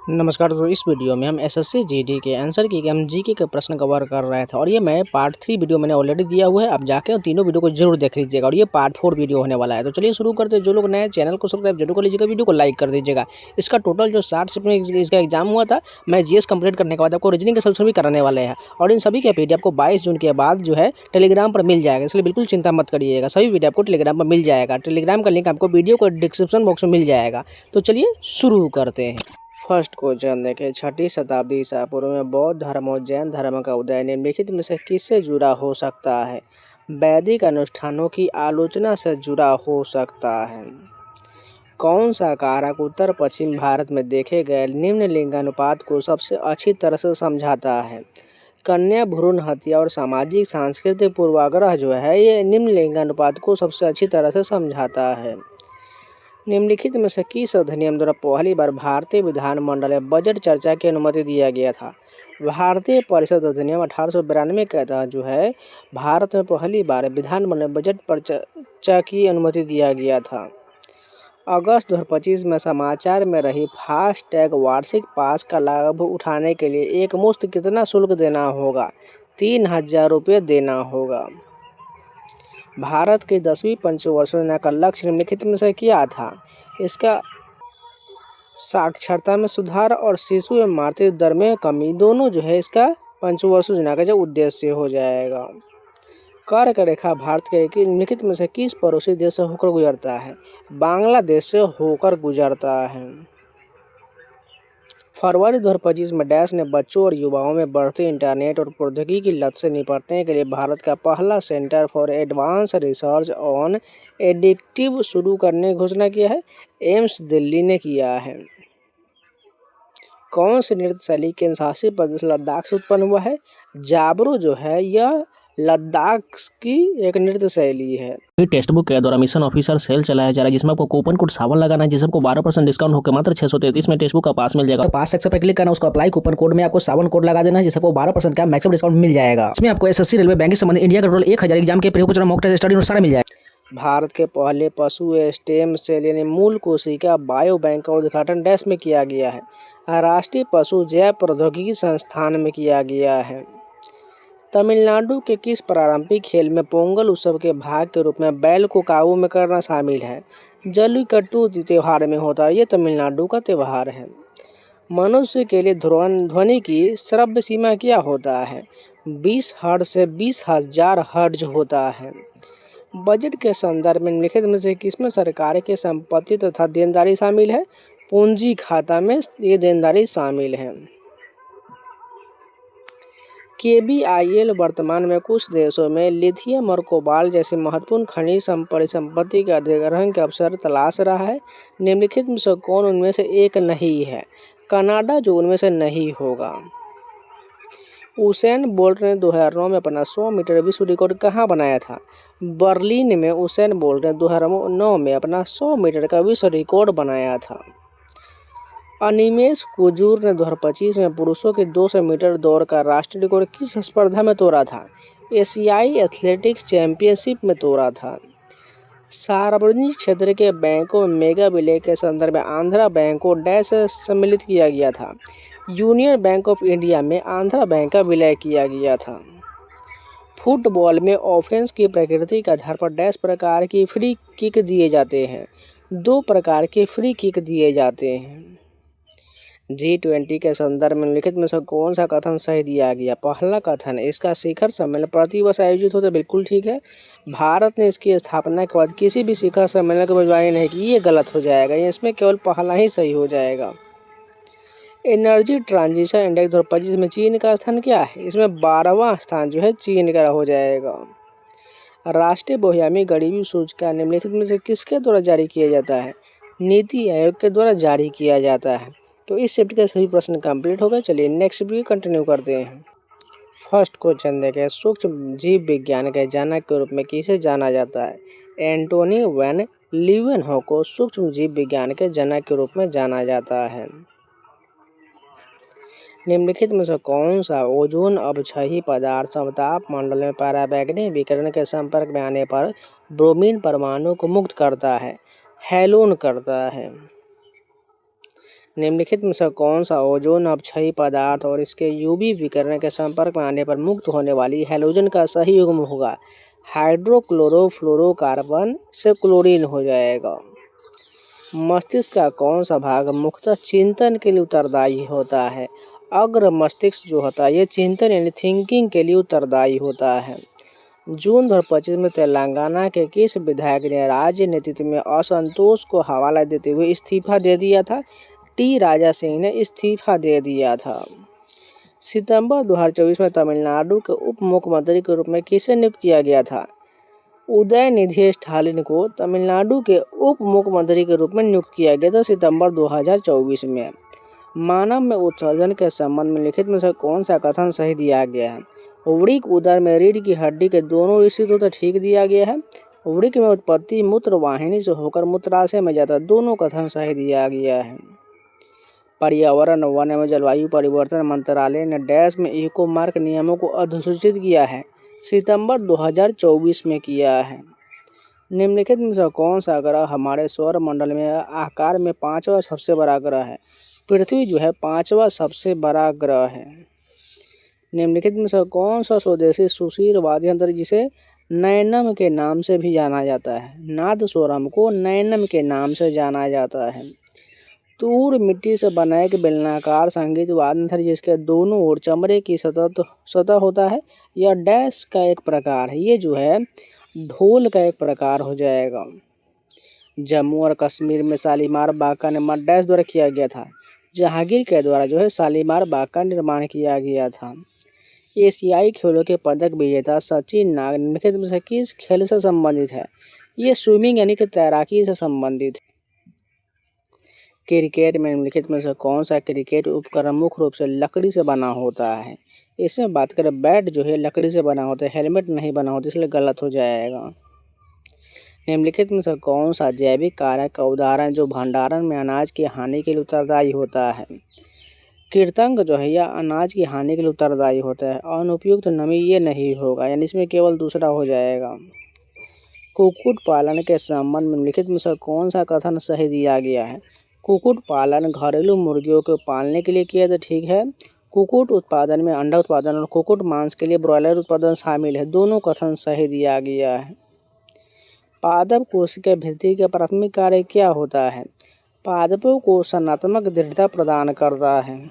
नमस्कार दोस्तों। इस वीडियो में हम एसएससी जीडी के आंसर की हम जीके के प्रश्न कवर कर रहे थे और ये मैं पार्ट 3 वीडियो मैंने ऑलरेडी दिया हुआ है। आप जाके और तीनों वीडियो को जरूर देख लीजिएगा और ये पार्ट 4 वीडियो होने वाला है। तो चलिए शुरू करते हैं। जो लोग नए चैनल को सब्सक्राइब जरूर कर लीजिएगा, वीडियो को लाइक कर दीजिएगा। इसका टोटल जो 60 से इसका एग्जाम हुआ था, मैं जीएस कंप्लीट करने के बाद आपको रीजनिंग के सोल्यूशन भी कराने वाले हैं और इन सभी के पीडीएफ आपको 22 जून के बाद जो है टेलीग्राम पर मिल जाएगा, इसलिए बिल्कुल चिंता मत करिएगा। सभी वीडियो आपको टेलीग्राम पर मिल जाएगा। टेलीग्राम का लिंक आपको वीडियो को डिस्क्रिप्शन बॉक्स में मिल जाएगा। तो चलिए शुरू करते हैं। फर्स्ट क्वेश्चन देखें, 6ठी शताब्दी ईसा पूर्व में बौद्ध धर्म और जैन धर्म का उदय निम्नलिखित में से किससे जुड़ा हो सकता है? वैदिक अनुष्ठानों की आलोचना से जुड़ा हो सकता है। कौन सा कारक उत्तर पश्चिम भारत में देखे गए निम्न लिंगानुपात को सबसे अच्छी तरह से समझाता है? कन्या भ्रूण हत्या और सामाजिक सांस्कृतिक पूर्वाग्रह जो है ये निम्न लिंगानुपात को सबसे अच्छी तरह से समझाता है। निम्नलिखित में से किस अधिनियम द्वारा पहली बार भारतीय विधानमंडल में बजट चर्चा की अनुमति दिया गया था? भारतीय परिषद अधिनियम 1892 के तहत जो है भारत में पहली बार विधानमंडल में बजट पर चर्चा की अनुमति दिया गया था। अगस्त 2025 में समाचार में रही फास्टैग वार्षिक पास का लाभ उठाने के लिए एक मुश्त कितना शुल्क देना होगा? 3000 रुपये देना होगा। भारत की 10वीं पंचवर्षीय योजना का लक्ष्य निम्नलिखित में से क्या था? इसका साक्षरता में सुधार और शिशु एवं मृत्यु दर में कमी, दोनों जो है इसका पंचवर्षीय योजना का जो उद्देश्य हो जाएगा। कर्क रेखा भारत के निम्नलिखित में से किस पड़ोसी देश से होकर गुजरता है? बांग्लादेश से होकर गुजरता है। फरवरी 2025 में डैश ने बच्चों और युवाओं में बढ़ती इंटरनेट और प्रौद्योगिकी की लत से निपटने के लिए भारत का पहला centre for advance research on addictive शुरू करने की घोषणा किया है। एम्स दिल्ली ने किया है। कौन सी नृत्य शैली केंद्र शासित प्रदेश लद्दाख से उत्पन्न हुआ है? जाबरो जो है यह लद्दाख की एक नृत्य शैली है। टेक्स्ट बुक के द्वारा मिशन ऑफिसर सेल चलाया जा रहा है, जिसमें आपको कूपन कोड सावन लगाना है, जिसमें आपको 12% डिस्काउंट होकर मात्र 633 में टेक्स्ट बुक का पास मिल जाएगा। तो पास सेक्शन पर क्लिक करना, उसको अप्लाई कूपन कोड में आपको सावन कोड लगा देना है, जिससे आपको 12% का मैक्सिमम डिस्काउंट मिल जाएगा। इसमें आपको एसएससी रेलवे बैंकिंग संबंधी इंडिया का टोटल 1000 एग्जाम के प्रयोग मॉक टेस्ट स्टडी और सारा मिल जाएगा। भारत के पहले पशु स्टेम सेल यानी मूल कोशिका बायो बैंक का उद्घाटन डैश में किया गया है? राष्ट्रीय पशु जैव प्रौद्योगिकी संस्थान में किया गया है। तमिलनाडु के किस पारंपरिक खेल में पोंगल उत्सव के भाग के रूप में बैल को काबू में करना शामिल है? जल्लीकट्टू त्योहार में होता है, ये तमिलनाडु का त्यौहार है। मनुष्य के लिए ध्वनि की श्रव्य सीमा क्या होता है? 20 हर्ट्ज से 20,000 हर्ट्ज होता है। बजट के संदर्भ में निम्नलिखित में से किसमें सरकार की संपत्ति तथा देनदारी शामिल है? पूंजी खाता में ये देनदारी शामिल है। KBIL वर्तमान में कुछ देशों में लिथियम और कोबाल्ट जैसे महत्वपूर्ण खनिज परिसंपत्ति के अधिग्रहण के अवसर तलाश रहा है। निम्नलिखित में से कौन उनमें से एक नहीं है? कनाडा जो उनमें से नहीं होगा। उसेन बोल्ट ने 2009 में अपना 100 मीटर विश्व रिकॉर्ड कहाँ बनाया था? बर्लिन में उसेन बोल्ट ने 2009 में अपना 100 मीटर का विश्व रिकॉर्ड बनाया था। अनिमेश कुजूर ने 2025 में पुरुषों के 200 मीटर दौड़ का राष्ट्रीय रिकॉर्ड किस स्पर्धा में तोड़ा था? एशियाई एथलेटिक्स चैंपियनशिप में तोड़ा था। सार्वजनिक क्षेत्र के बैंकों में मेगा विलय के संदर्भ में आंध्रा बैंक को डैश से सम्मिलित किया गया था? यूनियन बैंक ऑफ इंडिया में आंध्रा बैंक का विलय किया गया था। फुटबॉल में ऑफेंस की प्रकृति के आधार पर डैश प्रकार की फ्री किक दिए जाते हैं? 2 प्रकार के फ्री किक दिए जाते हैं। G20 के संदर्भ में लिखित में से कौन सा कथन सही दिया गया? पहला कथन, इसका शिखर सम्मेलन प्रतिवर्ष आयोजित होता है, बिल्कुल ठीक है। भारत ने इसकी स्थापना के बाद किसी भी शिखर सम्मेलन की मेजबानी नहीं की, ये गलत हो जाएगा। इसमें केवल पहला ही सही हो जाएगा। एनर्जी ट्रांजिशन इंडेक्स 2025 में चीन का स्थान क्या है? इसमें 12वां स्थान जो है चीन का हो जाएगा। राष्ट्रीय बहुआयामी गरीबी सूचकांक निम्नलिखित में से किसके द्वारा जारी किया जाता है? नीति आयोग के द्वारा जारी किया जाता है। तो इस शिफ्ट के सभी प्रश्न कंप्लीट हो गए। चलिए नेक्स्ट वीडियो कंटिन्यू करते हैं। फर्स्ट क्वेश्चन देखें, सूक्ष्म जीव विज्ञान के जनक के रूप में किसे जाना जाता है? एंटोनी वैन लीeuwenhoek को सूक्ष्म जीव विज्ञान के जनक के रूप में जाना जाता है। निम्नलिखित में से कौन सा ओजोन अपक्षयी पदार्थ समताप मंडल में पराबैंगनी विकिरण के संपर्क में आने पर ब्रोमीन परमाणु को मुक्त करता है? हैलोन करता है। निम्नलिखित में से कौन सा ओजोन अपक्षयी पदार्थ और इसके यूवी विकिरण के संपर्क में आने पर मुक्त होने वाली हैलोजन का सही युग्म होगा? हाइड्रोक्लोरोफ्लोरोकार्बन से क्लोरीन हो जाएगा। मस्तिष्क का कौन सा भाग मुख्यतः चिंतन के लिए उत्तरदायी होता है? अग्र मस्तिष्क जो होता है ये चिंतन यानी थिंकिंग के लिए उत्तरदायी होता है। जून 2025 में तेलंगाना के किस विधायक ने राज्य नेतृत्व में असंतोष को हवाला देते हुए इस्तीफा दे दिया था? टी राजा सिंह ने इस्तीफा दे दिया था। सितंबर 2024 में तमिलनाडु के उप मुख्यमंत्री के रूप में किसे नियुक्त किया गया था? उदयनिधि स्टालिन को तमिलनाडु के उप मुख्यमंत्री के रूप में नियुक्त किया गया था सितंबर 2024 में। मानव में उत्सर्जन के संबंध में लिखित में से कौन सा कथन सही दिया गया है? वृक्क उदर में रीढ़ की हड्डी के दोनों स्थित होते ठीक दिया गया है। वृक्क में उत्पत्ति मूत्र वाहिनी से होकर मूत्राशय में जाता, दोनों कथन सही दिया गया है। पर्यावरण वन एवं जलवायु परिवर्तन मंत्रालय ने डैश में इको मार्क नियमों को अधिसूचित किया है? सितंबर 2024 में किया है। निम्नलिखित में से कौन सा ग्रह हमारे सौर मंडल में आकार में 5वां सबसे बड़ा ग्रह है? पृथ्वी जो है 5वां सबसे बड़ा ग्रह है। निम्नलिखित में से कौन सा स्वदेशी सुशील वाद्य यंत्र जिसे नैनम के नाम से भी जाना जाता है? नादस्वरम को नैनम के नाम से जाना जाता है। तूर मिट्टी से बना एक बेलनाकार संगीत वाद्य यंत्र जिसके दोनों ओर चमड़े की सतह होता है, यह डैश का एक प्रकार है। ये जो है ढोल का एक प्रकार हो जाएगा। जम्मू और कश्मीर में शालीमार बाग का निर्माण डैश द्वारा किया गया था? जहांगीर के द्वारा जो है शालीमार बाग का निर्माण किया गया था। एशियाई खेलों के पदक विजेता सचिन नाग निम्नलिखित में से किस खेल से संबंधित है? ये स्विमिंग यानी कि तैराकी से संबंधित है। क्रिकेट में निम्नलिखित में से कौन सा क्रिकेट उपकरण मुख्य रूप से लकड़ी से बना होता है? इसमें बात करें बैट जो है लकड़ी से बना होता है, हेलमेट नहीं बना होता, इसलिए गलत हो जाएगा। निम्नलिखित में से कौन सा जैविक कारक का उदाहरण जो भंडारण में अनाज की हानि के लिए उत्तरदायी होता है? कृंतक जो है यह अनाज की हानि के लिए उत्तरदायी होता है। अनुपयुक्त नमी ये नहीं होगा, यानी इसमें केवल दूसरा हो जाएगा। कुक्कुट पालन के संबंध में निम्नलिखित में से कौन सा कथन सही दिया गया है? कुक्कुट पालन घरेलू मुर्गियों को पालने के लिए किया तो ठीक है। कुक्कुट उत्पादन में अंडा उत्पादन और कुक्कुट मांस के लिए ब्रॉयलर उत्पादन शामिल है, दोनों कथन सही दिया गया है। पादप कोशिका वृद्धि का प्राथमिक कार्य क्या होता है? पादपों को संरचनात्मक दृढ़ता प्रदान करता है।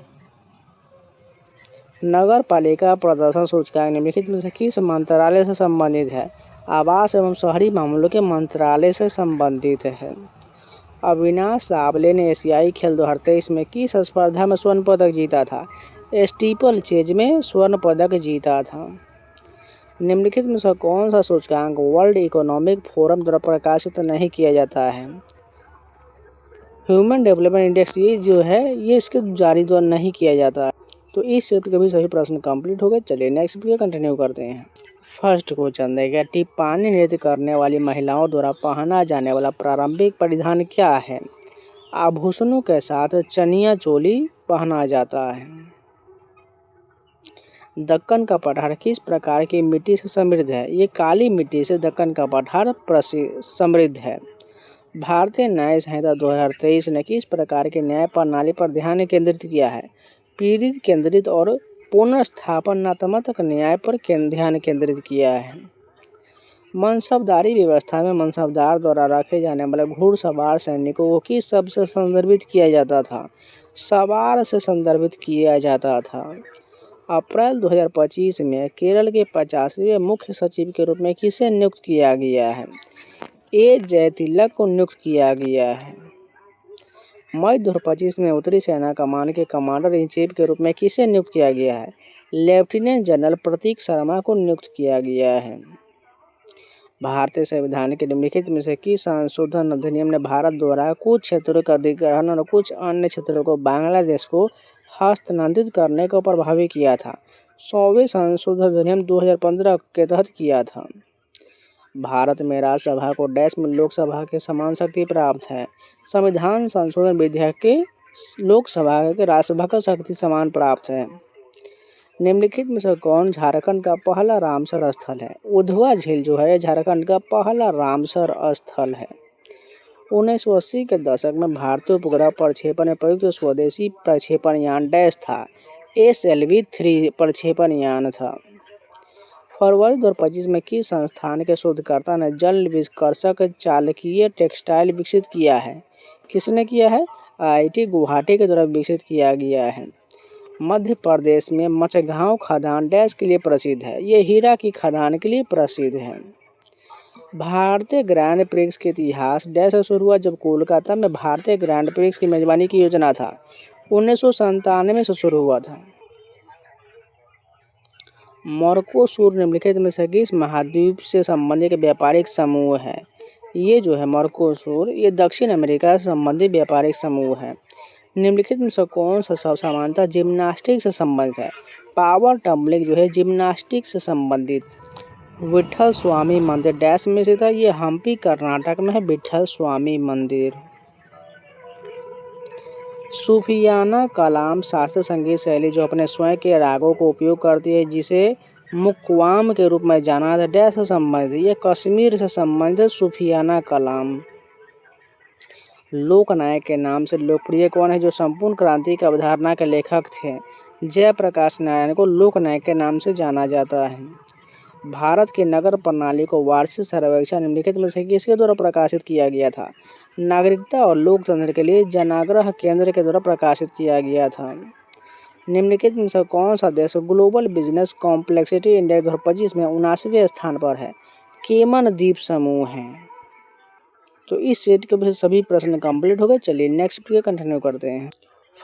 नगर पालिका प्रदर्शन सूचकांक निम्नलिखित में से किस मंत्रालय से संबंधित है? आवास एवं शहरी मामलों के मंत्रालय से संबंधित है। अविनाश सावले ने एशियाई खेल 2023 में किस स्पर्धा में स्वर्ण पदक जीता था? स्टीपल चेज में स्वर्ण पदक जीता था। निम्नलिखित में से कौन सा सूचकांक वर्ल्ड इकोनॉमिक फोरम द्वारा प्रकाशित नहीं किया जाता है? ह्यूमन डेवलपमेंट इंडेक्स ये जो है ये इसके जारी द्वारा नहीं किया जाता है। तो इस शिफ्ट के भी सभी प्रश्न कंप्लीट हो गए। चलिए नेक्स्ट वीडियो कंटिन्यू करते हैं। फर्स्ट क्वेश्चन देखिए, टिप्पानी नृत्य करने वाली महिलाओं द्वारा पहना जाने वाला प्रारंभिक परिधान क्या है? आभूषणों के साथ चनिया चोली पहना जाता है। दक्कन का पठार किस प्रकार की मिट्टी से समृद्ध है? ये काली मिट्टी से दक्कन का पठार समृद्ध है। भारतीय न्याय संहिता 2023 ने किस प्रकार की न्याय प्रणाली पर ध्यान केंद्रित किया है? पीड़ित केंद्रित और पुनर्स्थापनात्मक न्याय पर ध्यान केंद्रित किया है। मनसबदारी व्यवस्था में मनसबदार द्वारा रखे जाने वाले घुड़सवार सैनिकों को किस शब्द से संदर्भित किया जाता था? सवार से संदर्भित किया जाता था। अप्रैल 2025 में केरल के 50वें मुख्य सचिव के रूप में किसे नियुक्त किया गया है? ए जयतिलक को नियुक्त किया गया है। मई 2025 में उत्तरी सेना कमान के कमांडर इन चीफ के रूप में किसे नियुक्त किया गया है? लेफ्टिनेंट जनरल प्रतीक शर्मा को नियुक्त किया गया है। भारतीय संविधान के निम्नलिखित में से किस संशोधन अधिनियम ने भारत द्वारा कुछ क्षेत्रों का अधिग्रहण और कुछ अन्य क्षेत्रों को बांग्लादेश को हस्तांतरित करने को प्रभावित किया था? 100वें संशोधन अधिनियम 2015 के तहत किया था। भारत में राज्यसभा को डैश में लोकसभा के समान शक्ति प्राप्त है। संविधान संशोधन विधेयक के लोकसभा के राज्यसभा का शक्ति समान प्राप्त है। निम्नलिखित में से कौन झारखंड का पहला रामसर स्थल है? उधवा झील जो है झारखंड का पहला रामसर स्थल है। 1980 के दशक में भारतीय उपग्रह प्रक्षेपण में प्रयुक्त स्वदेशी प्रक्षेपण यान डैश था। SLV-3 प्रक्षेपण यान था। फरवरी 2025 में किस संस्थान के शोधकर्ता ने जल विकर्षक चालकीय टेक्सटाइल विकसित किया है? किसने किया है? IIT गुवाहाटी के द्वारा विकसित किया गया है। मध्य प्रदेश में मचगांव खदान डैश के लिए प्रसिद्ध है। ये हीरा की खदान के लिए प्रसिद्ध है। भारतीय ग्रैंड प्रिक्स के इतिहास डैश से शुरू हुआ, जब कोलकाता में भारतीय ग्रैंड प्रिक्स की मेजबानी की योजना था। 1997 से शुरू हुआ था। मर्कोसूर निम्नलिखित में से किस महाद्वीप से संबंधित व्यापारिक समूह है? ये जो है मर्कोसूर, ये दक्षिण अमेरिका से संबंधित व्यापारिक समूह है। निम्नलिखित में से कौन सा समानता जिम्नास्टिक से संबंधित है? पावर टम्बलिंग जो है जिम्नास्टिक से संबंधित। विट्ठल स्वामी मंदिर डैश में से था। ये हम्पी कर्नाटक में है विट्ठल स्वामी मंदिर। सूफियाना कलाम शास्त्रीय संगीत शैली जो अपने स्वयं के रागों को उपयोग करती है, जिसे मुक्वाम के रूप में जाना जाता है, डैश से संबंधित। ये कश्मीर से संबंधित सूफियाना कलाम। लोकनायक के नाम से लोकप्रिय कौन है? जो संपूर्ण क्रांति की अवधारणा के लेखक थे, जयप्रकाश नारायण को लोकनायक के नाम से जाना जाता है। भारत की नगर प्रणाली को वार्षिक सर्वेक्षण निम्नलिखित में से किसके द्वारा प्रकाशित किया गया था? नागरिकता और लोकतंत्र के लिए जनाग्रह केंद्र के द्वारा प्रकाशित किया गया था। निम्नलिखित में से कौन सा देश ग्लोबल बिजनेस कॉम्प्लेक्सिटी इंडेक्स 2025 में 79वें स्थान पर है? केमन द्वीप समूह है। तो इस सेट के सभी प्रश्न कंप्लीट हो गए। चलिए नेक्स्ट वीडियो कंटिन्यू करते हैं।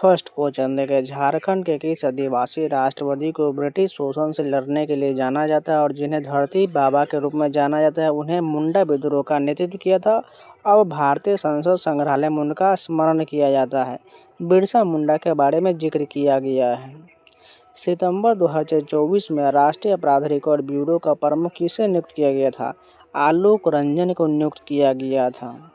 फर्स्ट क्वेश्चन देखें, झारखंड के किस आदिवासी राष्ट्रवादी को ब्रिटिश शोषण से लड़ने के लिए जाना जाता है और जिन्हें धरती बाबा के रूप में जाना जाता है, उन्हें मुंडा विद्रोह का नेतृत्व किया था? अब भारतीय संसद संग्रहालय में उनका स्मरण किया जाता है। बिरसा मुंडा के बारे में जिक्र किया गया है। सितंबर 2024 में राष्ट्रीय अपराध रिकॉर्ड ब्यूरो का प्रमुख किसे नियुक्त किया गया था? आलोक रंजन को नियुक्त किया गया था।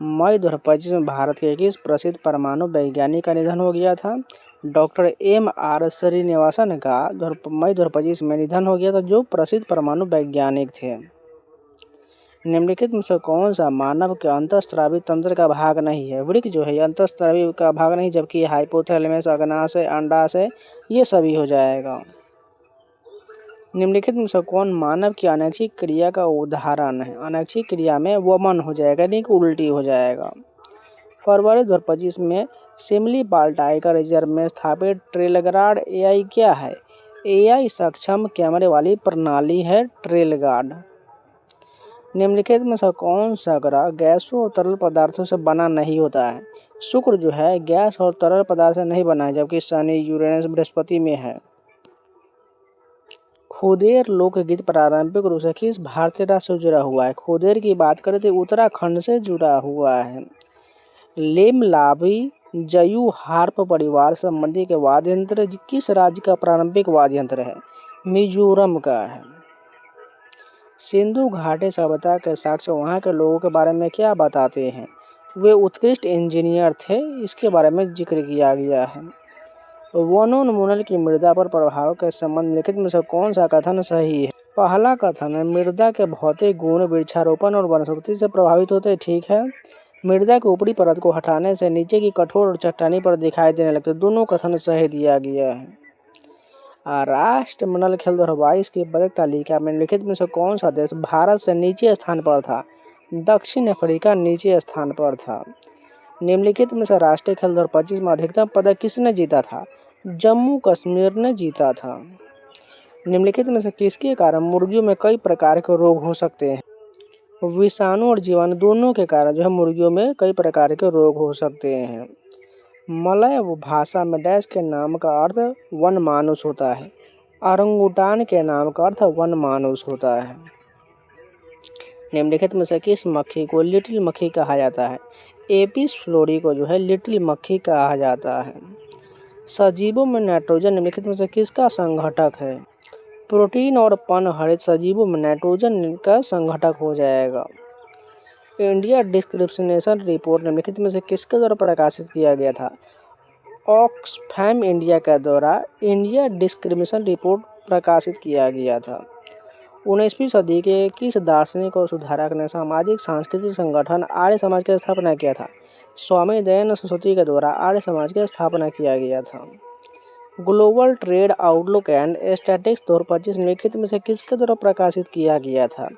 मई 2025 में भारत के किस प्रसिद्ध परमाणु वैज्ञानिक का निधन हो गया था? डॉक्टर MR श्रीनिवासन का मई 2025 में निधन हो गया था, जो प्रसिद्ध परमाणु वैज्ञानिक थे। निम्नलिखित में से कौन सा मानव के अंतःस्रावी तंत्र का भाग नहीं है? वृक्क जो है अंतःस्रावी का भाग नहीं, जबकि हाइपोथैलेमस, अग्नाशय, अंडाशय ये सभी हो जाएगा। निम्नलिखित में से कौन मानव की अनैच्छिक क्रिया का उदाहरण है? अनैच्छिक क्रिया में वमन हो जाएगा, नहीं कि उल्टी हो जाएगा। फरवरी 2025 में सिमलीपाल टाइगर रिजर्व में स्थापित ट्रेलगार्ड AI क्या है? AI सक्षम कैमरे वाली प्रणाली है ट्रेलगार्ड। निम्नलिखित में से कौन सा ग्रह गैसों और तरल पदार्थों से बना नहीं होता है? शुक्र जो है गैस और तरल पदार्थ से नहीं बना है, जबकि शनि, यूरेनस, बृहस्पति में है। खुदेर लोकगीत पारंपरिक रूप से किस भारतीय राज्य से जुड़ा हुआ है? खुदेर की बात करें तो उत्तराखंड से जुड़ा हुआ है। लेमलावी जयू हार्प परिवार संबंधी के वाद्य यंत्र किस राज्य का पारंपरिक वाद्य यंत्र है? मिजोरम का है। सिंधु घाटी सभ्यता के साक्ष्य वहाँ के लोगों के बारे में क्या बताते हैं? वे उत्कृष्ट इंजीनियर थे, इसके बारे में जिक्र किया गया है। वनोन्मूलन की मृदा पर प्रभाव के संबंध लिखित में से कौन सा कथन सही है? पहला कथन है मृदा के भौतिक गुण वृक्षारोपण और वनस्पति से प्रभावित होते हैं, ठीक है। मृदा की ऊपरी परत को हटाने से नीचे की कठोर और चट्टानी पर दिखाई देने लगते, दोनों कथन सही दिया गया है। राष्ट्रमंडल खेल 2022 की पदक तालिका में निम्नलिखित में से कौन सा देश भारत से नीचे स्थान पर था? दक्षिण अफ्रीका नीचे स्थान पर था। निम्नलिखित में से राष्ट्रीय खेल 2025 में अधिकतम पदक किसने जीता था? जम्मू कश्मीर ने जीता था। निम्नलिखित में से किसके कारण मुर्गियों में कई प्रकार के रोग हो सकते हैं? विषाणु और जीवाणु दोनों के कारण जो है मुर्गियों में कई प्रकार के रोग हो सकते हैं। मलय भाषा में डैश के नाम का अर्थ वन मानुष होता है। औरंगुटान के नाम का अर्थ वन मानुष होता है। निम्नलिखित में से किस मक्खी को लिटिल मक्खी कहा जाता है? एपिस फ्लोरी को जो है लिटिल मक्खी कहा जाता है। सजीवों में नाइट्रोजन निम्नलिखित में से किसका संघटक है? प्रोटीन और पनहरित सजीवों में नाइट्रोजन का संघटक हो जाएगा। इंडिया डिस्क्रिमिनेशन रिपोर्ट निम्नलिखित में से किसके द्वारा प्रकाशित किया गया था? ऑक्सफैम इंडिया के द्वारा इंडिया डिस्क्रिमिनेशन रिपोर्ट प्रकाशित किया गया था। 19वीं सदी के किस दार्शनिक और सुधारक ने सामाजिक सांस्कृतिक संगठन आर्य समाज की स्थापना किया था? स्वामी दयानंद सरस्वती के द्वारा आर्य समाज की स्थापना किया गया था। Global trade outlook and statistics 2025 निम्नलिखित में से किसके द्वारा प्रकाशित किया गया था?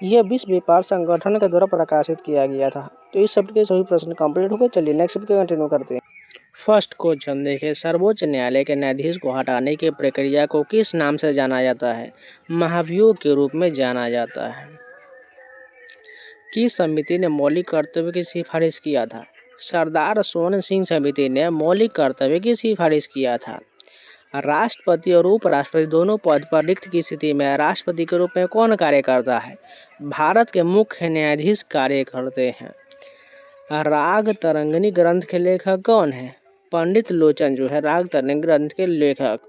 यह विश्व व्यापार संगठन के द्वारा प्रकाशित किया गया था। तो इस शब्द के सभी प्रश्न कंप्लीट हो गए। चलिए नेक्स्ट शब्द कंटिन्यू करते हैं। फर्स्ट क्वेश्चन देखिए, सर्वोच्च न्यायालय के न्यायाधीश को हटाने की प्रक्रिया को किस नाम से जाना जाता है? महाभियोग के रूप में जाना जाता है। किस समिति ने मौलिक कर्तव्य की सिफारिश किया था? सरदार सोवन सिंह समिति ने मौलिक कर्तव्य की सिफारिश किया था। राष्ट्रपति और उपराष्ट्रपति दोनों पद पर रिक्त की स्थिति में राष्ट्रपति के रूप में कौन कार्य करता है? भारत के मुख्य न्यायाधीश कार्य करते हैं। राग तरंगिणी ग्रंथ के लेखक कौन है? पंडित लोचन जो है राग तरंगिणी ग्रंथ के लेखक।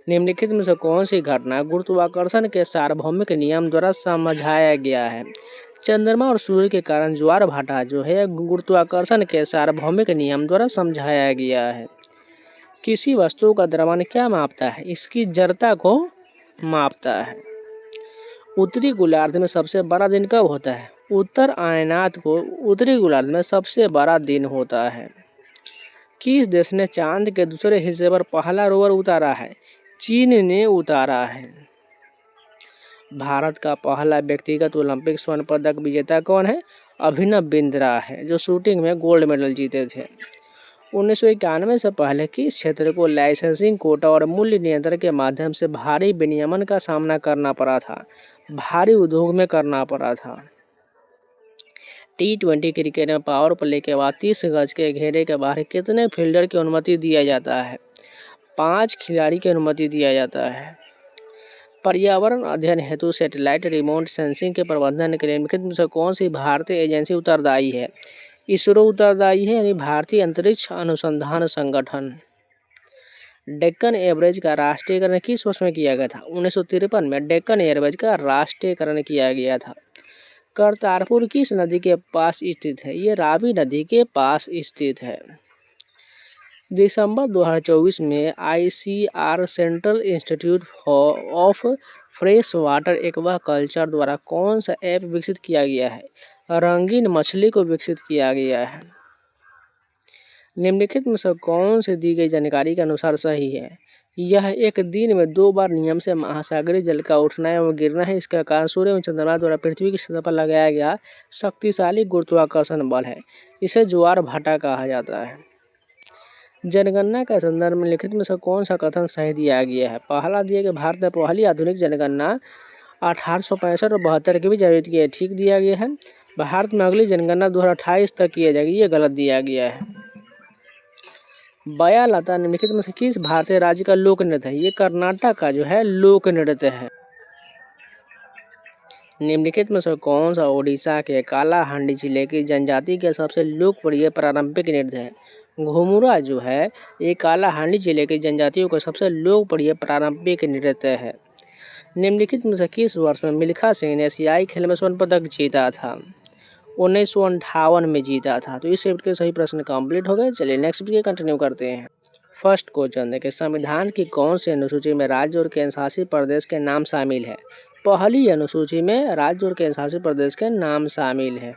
निम्नलिखित में से कौन सी घटना गुरुत्वाकर्षण के सार्वभौमिक नियम द्वारा समझाया गया है? चंद्रमा और सूर्य के कारण ज्वार भाटा जो है गुरुत्वाकर्षण के सार्वभौमिक नियम द्वारा समझाया गया है। किसी वस्तु का द्रव्यमान क्या मापता है? इसकी जड़ता को मापता है। उत्तरी गोलार्ध में सबसे बड़ा दिन कब होता है? उत्तर आयनात को उत्तरी गोलार्ध में सबसे बड़ा दिन होता है। किस देश ने चांद के दूसरे हिस्से पर पहला रोवर उतारा है? चीन ने उतारा है। भारत का पहला व्यक्तिगत ओलंपिक स्वर्ण पदक विजेता कौन है? अभिनव बिंद्रा है, जो शूटिंग में गोल्ड मेडल जीते थे। 1991 से पहले किस क्षेत्र को लाइसेंसिंग, कोटा और मूल्य नियंत्रण के माध्यम से भारी विनियमन का सामना करना पड़ा था? भारी उद्योग में करना पड़ा था। T20 क्रिकेट में पावर प्ले के बाद 30 गज के घेरे के बाहर कितने फील्डर की अनुमति दिया जाता है? 5 खिलाड़ी की अनुमति दिया जाता है। पर्यावरण अध्ययन हेतु सैटेलाइट रिमोट सेंसिंग के प्रबंधन के लिए निम्नलिखित में से कौन सी भारतीय एजेंसी उत्तरदायी है? इसरो उत्तरदायी है, यानी भारतीय अंतरिक्ष अनुसंधान संगठन। डेक्कन एयरवेज का राष्ट्रीयकरण किस वर्ष में किया गया था? 1953 में डेक्कन एयरवेज का राष्ट्रीयकरण किया गया था। करतारपुर किस नदी के पास स्थित है? ये रावी नदी के पास स्थित है। दिसंबर 2024 में ICR central institute of fresh water aquaculture द्वारा कौन सा ऐप विकसित किया गया है? रंगीन मछली को विकसित किया गया है। निम्नलिखित में से कौन सी दी गई जानकारी के अनुसार सही है? यह एक दिन में 2 बार नियम से महासागरीय जल का उठना एवं गिरना है। इसका कारण सूर्य एवं चंद्रमा द्वारा पृथ्वी की सतह पर लगाया गया शक्तिशाली गुरुत्वाकर्षण बल है। इसे ज्वार भाटा कहा जाता है। जनगणना के संदर्भ में लिखित में से कौन सा कथन सही दिया गया है? पहला दिया कि भारत में पहली आधुनिक जनगणना 1865 और 72 के बीच आयोजित की है, ठीक दिया गया है। भारत में अगली जनगणना 2028 तक की जाएगी, ये गलत दिया गया है। बया लता निम्नलिखित में से किस भारतीय राज्य का लोक नृत्य है? ये कर्नाटक का जो है लोक नृत्य है। निम्नलिखित में से कौन सा ओडिशा के कालाहांडी जिले की जनजाति के सबसे लोकप्रिय पारंपरिक नृत्य है? घुमुरा जो है ये कालाहांडी जिले की जनजातियों का सबसे लोकप्रिय पारंपरिक नृत्य है। निम्नलिखित में से किस वर्ष में मिल्खा सिंह ने एशियाई खेल में स्वर्ण पदक जीता था? 1958 में जीता था। तो इस शिफ्ट के सही प्रश्न कंप्लीट हो गए। चलिए नेक्स्ट वीडियो कंटिन्यू करते हैं। फर्स्ट क्वेश्चन देखिए, संविधान की कौन सी अनुसूची में राज्य और केंद्र शासित प्रदेश के नाम शामिल है? पहली अनुसूची में राज्य और केंद्र शासित प्रदेश के नाम शामिल है।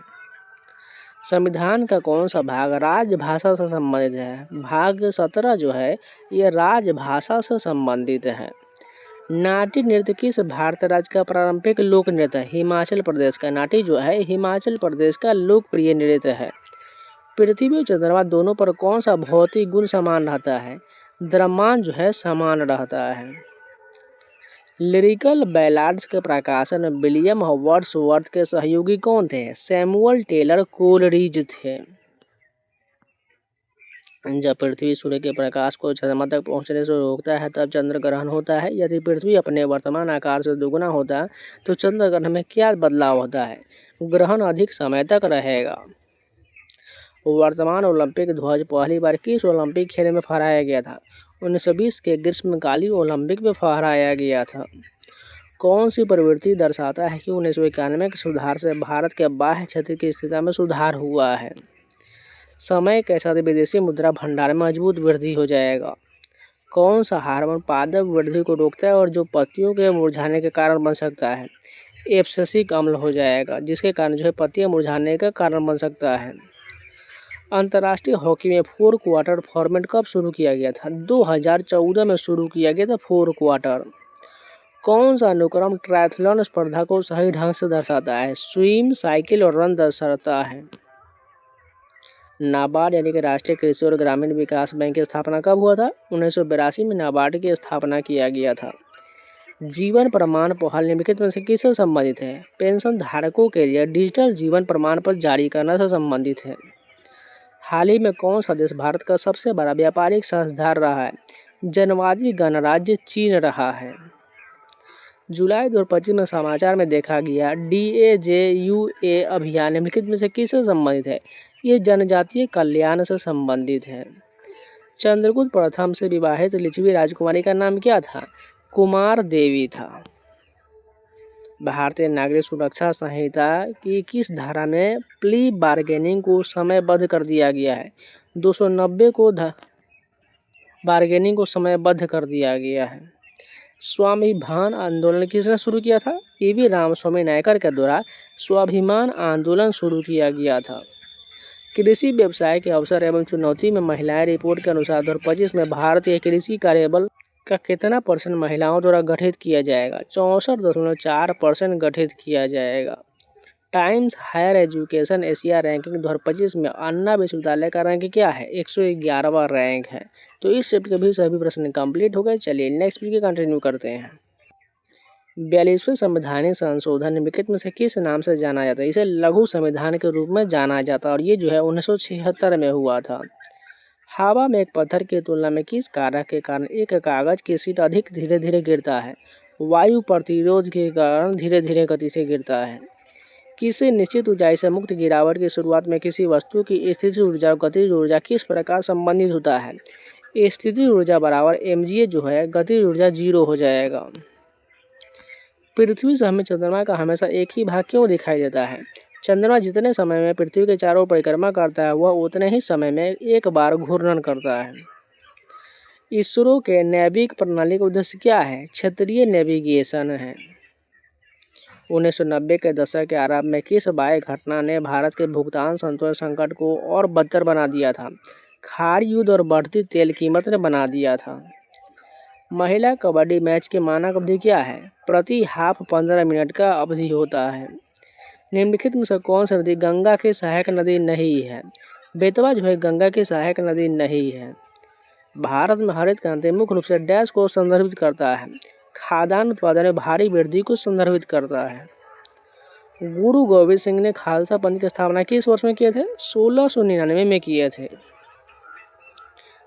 संविधान का कौन सा भाग राजभाषा से संबंधित है? भाग 17 जो है ये राजभाषा से संबंधित है। नाटी नृत्य किस भारतीय राज्य का पारंपरिक लोक नृत्य है? हिमाचल प्रदेश का। नाटी जो है हिमाचल प्रदेश का लोकप्रिय नृत्य है। पृथ्वी और चंद्रमा दोनों पर कौन सा भौतिक गुण समान रहता है? द्रव्यमान जो है समान रहता है। लिरिकल बैलाड्स के प्रकाशन में विलियम वर्ड्सवर्थ के सहयोगी कौन थे? सैमुअल टेलर कोलरिज थे। जब पृथ्वी सूर्य के प्रकाश को चंद्रमा तक पहुंचने से रोकता है तब चंद्र ग्रहण होता है। यदि पृथ्वी अपने वर्तमान आकार से दोगुना होता तो चंद्र ग्रहण में क्या बदलाव होता है? ग्रहण अधिक समय तक रहेगा। वर्तमान ओलंपिक ध्वज पहली बार किस ओलंपिक खेल में फहराया गया था? 1920 के ग्रीष्मकालीन ओलंपिक में फहराया गया था। कौन सी प्रवृत्ति दर्शाता है कि 1991 के सुधार से भारत के बाह्य क्षेत्र की स्थिति में सुधार हुआ है? समय के साथ विदेशी मुद्रा भंडार में मजबूत वृद्धि हो जाएगा। कौन सा हार्मोन पादप वृद्धि को रोकता है और जो पत्तियों के मुरझाने के कारण बन सकता है? एब्सिसिक अम्ल हो जाएगा, जिसके कारण जो है पत्तियां मुरझाने का कारण बन सकता है। अंतर्राष्ट्रीय हॉकी में 4 क्वार्टर फॉर्मेट कब शुरू किया गया था? 2014 में शुरू किया गया था 4 क्वार्टर। कौन सा अनुक्रम ट्रायथलॉन स्पर्धा को सही ढंग से दर्शाता है? स्विम, साइकिल और रन दर्शाता है। नाबार्ड यानी कि राष्ट्रीय कृषि और ग्रामीण विकास बैंक की स्थापना कब हुआ था? 1982 में नाबार्ड की स्थापना किया गया था। जीवन प्रमाण पहल निम्नलिखित में से किससे संबंधित है? पेंशन धारकों के लिए डिजिटल जीवन प्रमाण पत्र जारी करने से संबंधित है। हाल ही में कौन सा देश भारत का सबसे बड़ा व्यापारिक साझेदार रहा है? जनवादी गणराज्य चीन रहा है। जुलाई 2025 में समाचार में देखा गया DAJUA अभियान निम्नलिखित में से किससे संबंधित है? ये जनजातीय कल्याण से संबंधित है। चंद्रगुप्त प्रथम से विवाहित लिच्छवी राजकुमारी का नाम क्या था? कुमार देवी था। भारतीय नागरिक सुरक्षा संहिता की किस धारा में प्ली बार्गेनिंग को समयबद्ध कर दिया गया है? 290 को बार्गेनिंग को समयबद्ध कर दिया गया है। स्वाभिमान आंदोलन किसने शुरू किया था? EV रामस्वामी नायकर के द्वारा स्वाभिमान आंदोलन शुरू किया गया था। कृषि व्यवसाय के अवसर एवं चुनौती में महिलाएं रिपोर्ट के अनुसार 2025 में भारतीय कृषि कार्यबल का कितना % महिलाओं द्वारा गठित किया जाएगा? 64.4% गठित किया जाएगा। Times Higher Education Asia ranking 2025 में अन्ना विश्वविद्यालय का रैंक क्या है? 111वां रैंक है। तो इस शिफ्ट के भी सभी प्रश्न कंप्लीट हो गए। चलिए नेक्स्ट वीडियो कंटिन्यू करते हैं। 42वें संवैधानिक संशोधन निम्नलिखित में से किस नाम से जाना जाता है? इसे लघु संविधान के रूप में जाना जाता है और ये जो है 1976 में हुआ था। हवा में एक पत्थर की तुलना में किस कारक के कारण एक कागज की शीट अधिक धीरे धीरे गिरता है? वायु प्रतिरोध के कारण धीरे धीरे गति से गिरता है। किसी निश्चित ऊंचाई से मुक्त गिरावट की शुरुआत में किसी वस्तु की स्थितिज ऊर्जा और गतिज ऊर्जा किस प्रकार संबंधित होता है? स्थितिज ऊर्जा बराबर mgh जो है गतिज ऊर्जा 0 हो जाएगा। पृथ्वी से हमें चंद्रमा का हमेशा एक ही भाग क्यों दिखाई देता है? चंद्रमा जितने समय में पृथ्वी के चारों परिक्रमा करता है वह उतने ही समय में एक बार घूर्णन करता है। इसरो के नैविक प्रणाली का उद्देश्य क्या है? क्षेत्रीय नेविगेशन है। 1990 के दशक के आरंभ में किस बाह्य घटना ने भारत के भुगतान संतुलन संकट को और बदतर बना दिया था? खार युद्ध और बढ़ती तेल कीमत ने बना दिया था। महिला कबड्डी मैच की मानक अवधि क्या है? प्रति हाफ 15 मिनट का अवधि होता है। निम्नलिखित में से कौन सी नदी गंगा की सहायक नदी नहीं है? बेतवा जो है गंगा की सहायक नदी नहीं है। भारत में हरित क्रांति मुख्य रूप से डैश को संदर्भित करता है? खाद्यान्न उत्पादन में भारी वृद्धि को संदर्भित करता है। गुरु गोविंद सिंह ने खालसा पंथ की स्थापना किस वर्ष में किए थे? 1699 में किए थे।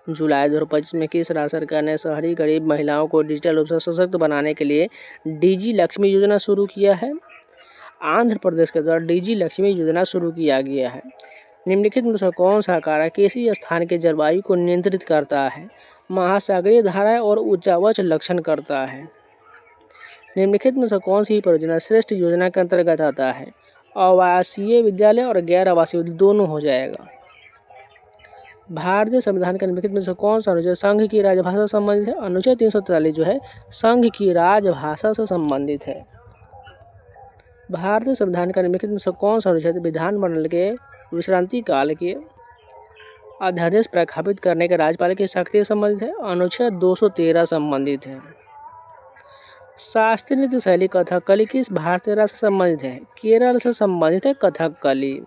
जुलाई 2025 में किस राज्य सरकार ने शहरी गरीब महिलाओं को डिजिटल रूप से सशक्त बनाने के लिए डिजी लक्ष्मी योजना शुरू किया है? आंध्र प्रदेश के द्वारा डिजी लक्ष्मी योजना शुरू किया गया है। निम्नलिखित में से कौन सा कारक किसी स्थान के जलवायु को नियंत्रित करता है? महासागरीय धाराएं और उच्चावच लक्षण करता है। निम्नलिखित में से कौन सी परियोजना श्रेष्ठ योजना के अंतर्गत आता है? आवासीय विद्यालय और गैर आवासीय विद्यालय दोनों हो जाएगा। भारतीय संविधान के निम्नलिखित में से कौन सा अनुच्छेद संघ की राजभाषा से संबंधित है? अनुच्छेद 343 जो है संघ की राजभाषा से संबंधित है। भारतीय संविधान का निम्नलिखित में से कौन सा अनुच्छेद विधानमंडल के विश्रांति काल के अध्यादेश प्रख्यापित करने के राज्यपाल की शक्ति से संबंधित है? अनुच्छेद 213 संबंधित है। शास्त्रीय नृत्य शैली कथकली किस भारतीय राज्य से संबंधित है? केरल से संबंधित है कथकली।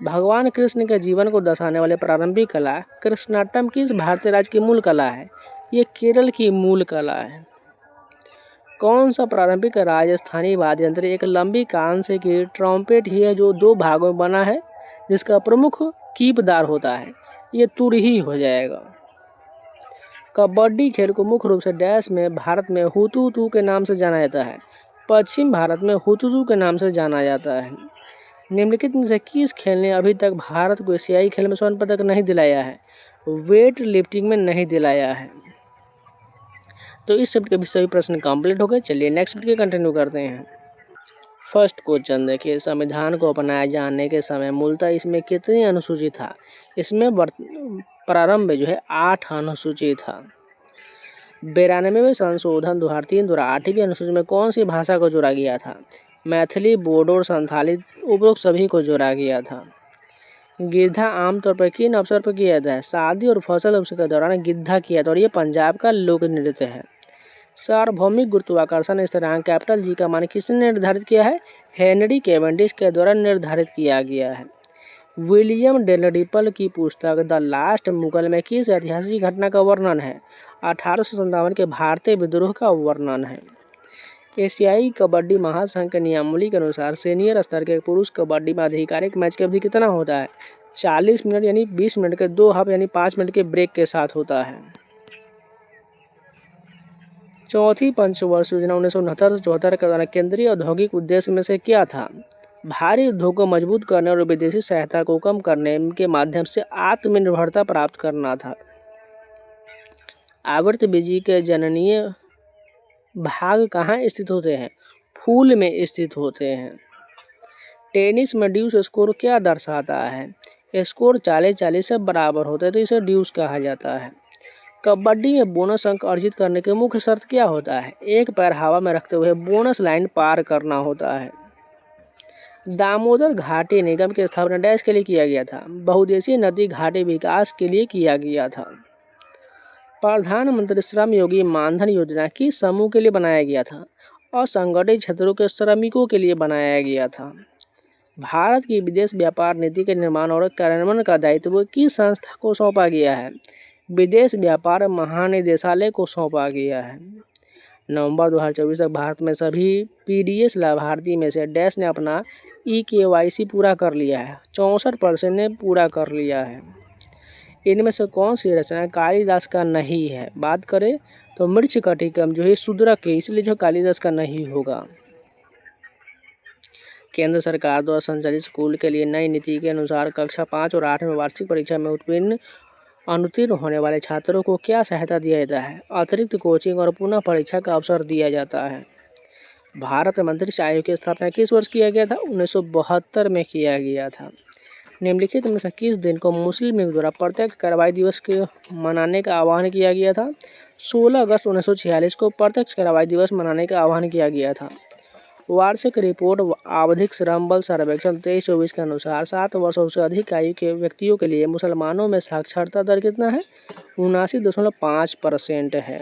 भगवान कृष्ण के जीवन को दर्शाने वाले प्रारंभिक कला कृष्णाटम किस भारतीय राज्य की मूल कला है? ये केरल की मूल कला है। कौन सा प्रारंभिक राजस्थानी वाद्य यंत्र एक लंबी कांसे की ट्रम्पेट ही है जो 2 भागों में बना है जिसका प्रमुख कीपदार होता है? ये तुरही हो जाएगा। कबड्डी खेल को मुख्य रूप से डैश में भारत में हुतुतु के नाम से जाना जाता है? पश्चिम भारत में हुतुतु के नाम से जाना जाता है। निम्नलिखित में से किस खेल ने अभी तक भारत को एशियाई खेल में स्वर्ण पदक नहीं दिलाया है? वेट लिफ्टिंग में नहीं दिलाया है। तो इस शिफ्ट के भी सभी प्रश्न कंप्लीट हो गए। चलिए नेक्स्ट वीडियो कंटिन्यू करते हैं। फर्स्ट क्वेश्चन देखिए, संविधान को अपनाए जाने के समय मूलतः इसमें कितनी अनुसूची था? इसमें प्रारंभ में जो है 8 अनुसूची था। 92वें संशोधन 2003 द्वारा 8वीं अनुसूची में कौन सी भाषा को जोड़ा गया था? मैथिली, बोडो और संथाली, उपरोक्त सभी को जोड़ा गया था। गिद्धा आमतौर पर किन अवसर पर किया जाता है? शादी और फसल उत्सव के दौरान गिद्धा किया जाता है और ये पंजाब का लोक नृत्य है। सार्वभौमिक गुरुत्वाकर्षण स्थिरांक कैपिटल जी का मान किसने निर्धारित किया है? हेनरी कैवेंडिश के द्वारा निर्धारित किया गया है। विलियम डेलरिपल की पुस्तक द लास्ट मुगल में किस ऐतिहासिक घटना का वर्णन है? 1857 के भारतीय विद्रोह का वर्णन है। एशियाई कबड्डी महासंघ के नियमावली के अनुसार सीनियर स्तर के पुरुष कबड्डी में आधिकारिक मैच की अवधि कितना होता है? 40 मिनट यानी 20 मिनट के 2 हाफ यानी 5 मिनट के ब्रेक के साथ होता है। चौथी पंचवर्ष योजना 1969 से 74 के दौरान केंद्रीय औद्योगिक उद्देश्य में से क्या था? भारी उद्योग को मजबूत करने और विदेशी सहायता को कम करने के माध्यम से आत्मनिर्भरता प्राप्त करना था। आवृतबीजी के जननीय भाग कहाँ स्थित होते हैं? फूल में स्थित होते हैं। टेनिस में ड्यूस स्कोर क्या दर्शाता है? स्कोर 40-40 से बराबर होता है तो इसे ड्यूस कहा जाता है। कबड्डी में बोनस अंक अर्जित करने की मुख्य शर्त क्या होता है? एक पैर हवा में रखते हुए बोनस लाइन पार करना होता है। दामोदर घाटी निगम की स्थापना डैश के लिए किया गया था? बहुउद्देशीय नदी घाटी विकास के लिए किया गया था। प्रधानमंत्री श्रम योगी मानधन योजना किस समूह के लिए बनाया गया था? असंगठित क्षेत्रों के श्रमिकों के लिए बनाया गया था। भारत की विदेश व्यापार नीति के निर्माण और कार्यान्वयन का दायित्व किस संस्था को सौंपा गया है? विदेश व्यापार महानिदेशालय को सौंपा गया है। नवंबर 2024 तक भारत में सभी पीडीएस लाभार्थी में से डैश ने अपना ई-केवाईसी पूरा कर लिया है। 64% ने पूरा कर लिया है। इनमें से कौन सी रचना कालिदास का नहीं है? बात करें तो मृच्छकटिकम जो है शूद्रक है, इसलिए जो कालिदास का नहीं होगा। केंद्र सरकार द्वारा संचालित स्कूल के लिए नई नीति के अनुसार कक्षा 5 और 8 में वार्षिक परीक्षा में अनुत्तीर्ण होने वाले छात्रों को क्या सहायता दिया जाता है? अतिरिक्त कोचिंग और पुनः परीक्षा का अवसर दिया जाता है। भारत मंत्रिमंडल आयोग की स्थापना किस वर्ष किया गया था? 1972 में किया गया था। निम्नलिखित में से किस दिन को मुस्लिम लीग द्वारा प्रत्यक्ष कार्रवाई दिवस के मनाने का आह्वान किया गया था? 16 अगस्त 1946 को प्रत्यक्ष कार्रवाई दिवस मनाने का आह्वान किया गया था। वार्षिक रिपोर्ट आवधिक श्रम बल सर्वेक्षण 23-24 के अनुसार 7 वर्षों से अधिक आयु के व्यक्तियों के लिए मुसलमानों में साक्षरता दर कितना है? 79.5% है।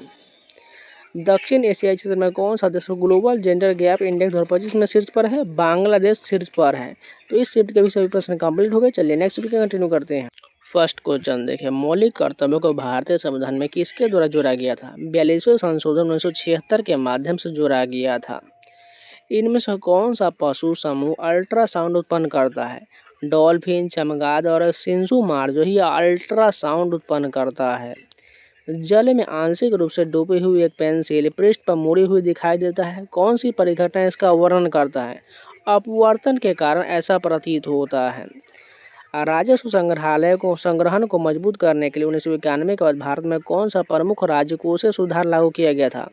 दक्षिण एशियाई क्षेत्र में कौन सा देश ग्लोबल जेंडर गैप इंडेक्स 2025 में शीर्ष पर है? बांग्लादेश शीर्ष पर है। तो इस शिफ्ट के भी सभी प्रश्न कंप्लीट हो गए। चलिए नेक्स्ट वीडियो कंटिन्यू करते हैं। फर्स्ट क्वेश्चन देखिए, मौलिक कर्तव्यों को भारतीय संविधान में किसके द्वारा जोड़ा गया था? 42वें संशोधन 1976 के माध्यम से जोड़ा गया था। इनमें से कौन सा पशु समूह अल्ट्रासाउंड उत्पन्न करता है? डॉल्फिन, चमगादड़ और सिंसु मार जो है अल्ट्रासाउंड उत्पन्न करता है। जल में आंशिक रूप से डूबी हुई एक पेंसिल पृष्ठ पर मुड़ी हुई दिखाई देता है। कौन सी परिघटना इसका वर्णन करता है? अपवर्तन के कारण ऐसा प्रतीत होता है। राजस्व संग्रहण को मजबूत करने के लिए 1991 के बाद भारत में कौन सा प्रमुख राजकोषीय सुधार लागू किया गया था?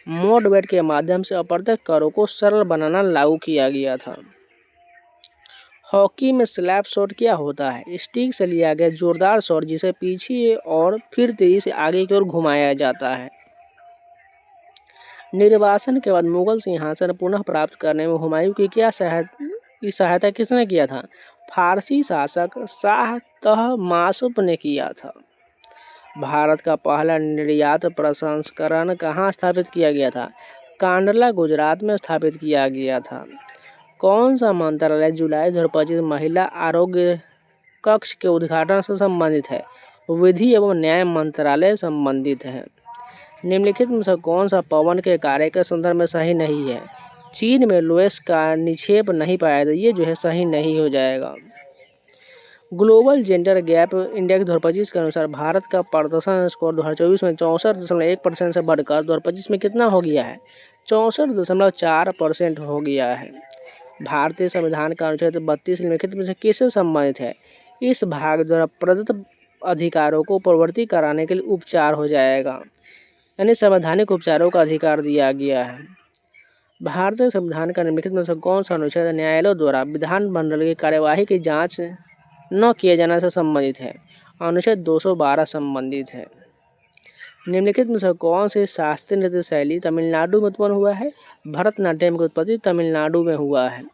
मॉडवेट के माध्यम से अप्रत्यक्ष करों को सरल बनाना लागू किया गया था। हॉकी में स्लैप शॉट क्या होता है? स्टिक से लिया गया जोरदार शॉट जिसे पीछे और फिर तेजी से आगे की ओर घुमाया जाता है। निर्वासन के बाद मुगल सिंहासन पुनः प्राप्त करने में हुमायूं की सहायता किसने किया था? फारसी शासक शाह तहमासप ने किया था। भारत का पहला निर्यात प्रसंस्करण कहाँ स्थापित किया गया था? कांडला गुजरात में स्थापित किया गया था। कौन सा मंत्रालय जुलाई 2025 महिला आरोग्य कक्ष के उद्घाटन से संबंधित है? विधि एवं न्याय मंत्रालय संबंधित है। निम्नलिखित में से कौन सा पवन के कार्य के संदर्भ में सही नहीं है? चीन में लोएस का निक्षेप नहीं पाया था, ये जो है सही नहीं हो जाएगा। ग्लोबल जेंडर गैप इंडेक्स 2025 के अनुसार भारत का प्रदर्शन स्कोर 2024 में 64.1% से बढ़कर 2025 में कितना हो गया है? 64.4% हो गया है। भारतीय संविधान का अनुच्छेद 32 निम्नलिखित में से किससे संबंधित है? इस भाग द्वारा प्रदत्त अधिकारों को प्रवर्ती कराने के लिए उपचार हो जाएगा, यानी संवैधानिक उपचारों का अधिकार दिया गया है। भारतीय संविधान का निम्नलिखित में से कौन सा अनुच्छेद न्यायालयों द्वारा विधानमंडल की कार्यवाही की जांच न किए जाने से संबंधित है? अनुच्छेद 212 संबंधित है। निम्नलिखित में से कौन से शास्त्रीय नृत्य शैली तमिलनाडु में उत्पन्न हुआ है? भरतनाट्यम की उत्पत्ति तमिलनाडु में हुआ है।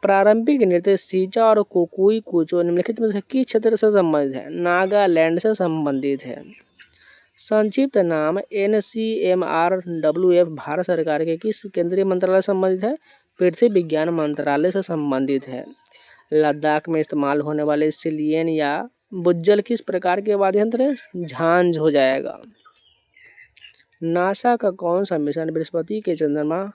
प्रारंभिक नृत्य सीचा और कुकुई कुचो निम्नलिखित में से किस क्षेत्र से संबंधित है? नागालैंड से संबंधित है। संक्षिप्त नाम NCMRWF भारत सरकार के किस केंद्रीय मंत्रालय से संबंधित है? पृथ्वी विज्ञान मंत्रालय से संबंधित है। लद्दाख में इस्तेमाल होने वाले सिलियन या बुज्जल किस प्रकार के वाद्य यंत्र है? झांझ हो जाएगा। नासा का कौन सा मिशन बृहस्पति के चंद्रमा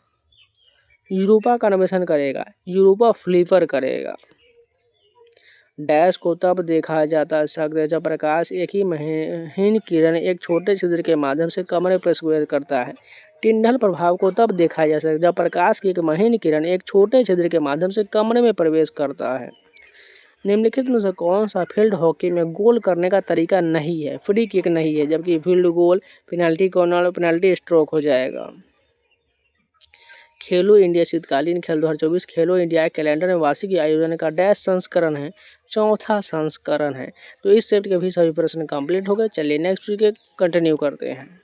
यूरोपा का अन्वेषण करेगा? यूरोपा फ्लिपर करेगा। डैश को तब देखा जाता सकता है जब प्रकाश एक ही महीन किरण एक छोटे छिद्र के माध्यम से कमरे में प्रवेश करता है। टिंडल प्रभाव को तब देखा जा सकता है जब प्रकाश की एक महीन किरण एक छोटे छिद्र के माध्यम से कमरे में प्रवेश करता है। निम्नलिखित में से कौन सा फील्ड हॉकी में गोल करने का तरीका नहीं है? फ्री किक नहीं है, जबकि field goal, penalty corner, penalty stroke हो जाएगा। खेलो इंडिया शीतकालीन खेल 2024 खेलो इंडिया कैलेंडर में वार्षिक आयोजन का डैश संस्करण है? चौथा संस्करण है। तो इस सेट के भी सभी प्रश्न कंप्लीट हो गए। चलिए नेक्स्ट वीक कंटिन्यू करते हैं।